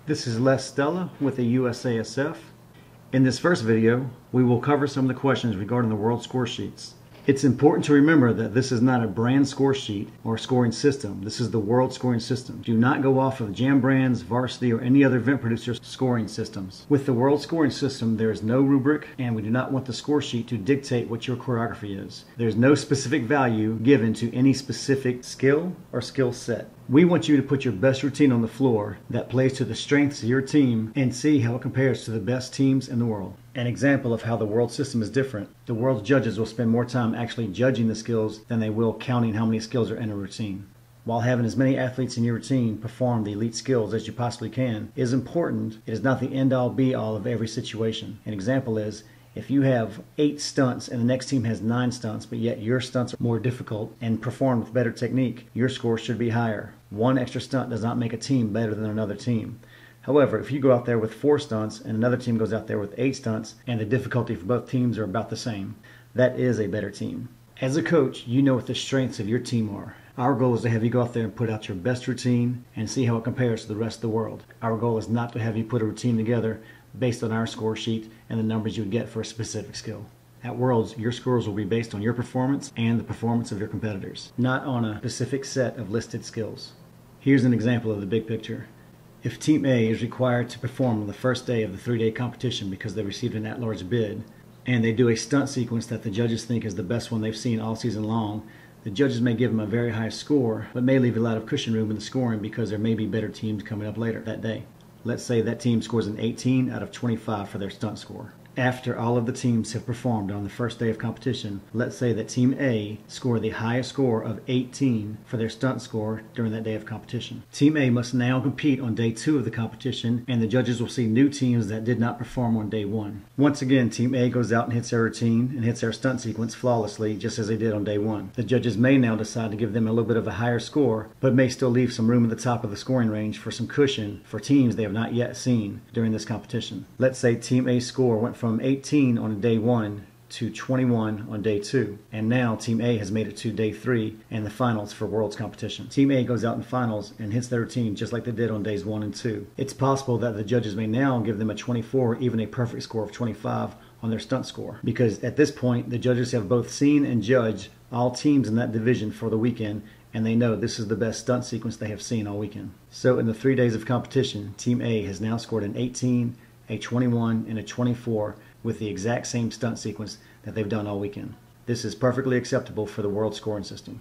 This is Les Stella with the USASF. In this first video, we will cover some of the questions regarding the World Score Sheets. It's important to remember that this is not a brand score sheet or scoring system. This is the World Scoring System. Do not go off of Jam Brands, Varsity, or any other event producer scoring systems. With the World Scoring System, there is no rubric, and we do not want the score sheet to dictate what your choreography is. There's no specific value given to any specific skill or skill set. We want you to put your best routine on the floor that plays to the strengths of your team and see how it compares to the best teams in the world. An example of how the world system is different: the world's judges will spend more time actually judging the skills than they will counting how many skills are in a routine. While having as many athletes in your routine perform the elite skills as you possibly can is important, it is not the end-all be-all of every situation. An example is, if you have 8 stunts and the next team has 9 stunts, but yet your stunts are more difficult and performed with better technique, your score should be higher. One extra stunt does not make a team better than another team. However, if you go out there with 4 stunts and another team goes out there with 8 stunts and the difficulty for both teams are about the same, that is a better team. As a coach, you know what the strengths of your team are. Our goal is to have you go out there and put out your best routine and see how it compares to the rest of the world. Our goal is not to have you put a routine together based on our score sheet and the numbers you would get for a specific skill. At Worlds, your scores will be based on your performance and the performance of your competitors, not on a specific set of listed skills. Here's an example of the big picture. If Team A is required to perform on the first day of the 3-day competition because they received an at-large bid, and they do a stunt sequence that the judges think is the best one they've seen all season long, the judges may give them a very high score, but may leave a lot of cushion room in the scoring because there may be better teams coming up later that day. Let's say that team scores an 18 out of 25 for their stunt score. After all of the teams have performed on the first day of competition, let's say that Team A scored the highest score of 18 for their stunt score during that day of competition. Team A must now compete on day 2 of the competition, and the judges will see new teams that did not perform on day 1. Once again, Team A goes out and hits their routine and hits their stunt sequence flawlessly, just as they did on day 1. The judges may now decide to give them a little bit of a higher score, but may still leave some room at the top of the scoring range for some cushion for teams they have not yet seen during this competition. Let's say Team A's score went from 18 on day 1 to 21 on day 2, and now Team A has made it to day 3 and the finals for Worlds competition. Team A goes out in finals and hits their routine just like they did on days 1 and 2. It's possible that the judges may now give them a 24 or even a perfect score of 25 on their stunt score, because at this point the judges have both seen and judged all teams in that division for the weekend, and they know this is the best stunt sequence they have seen all weekend. So in the 3 days of competition, Team A has now scored an 18, a 21, and a 24 with the exact same stunt sequence that they've done all weekend. This is perfectly acceptable for the World Scoring System.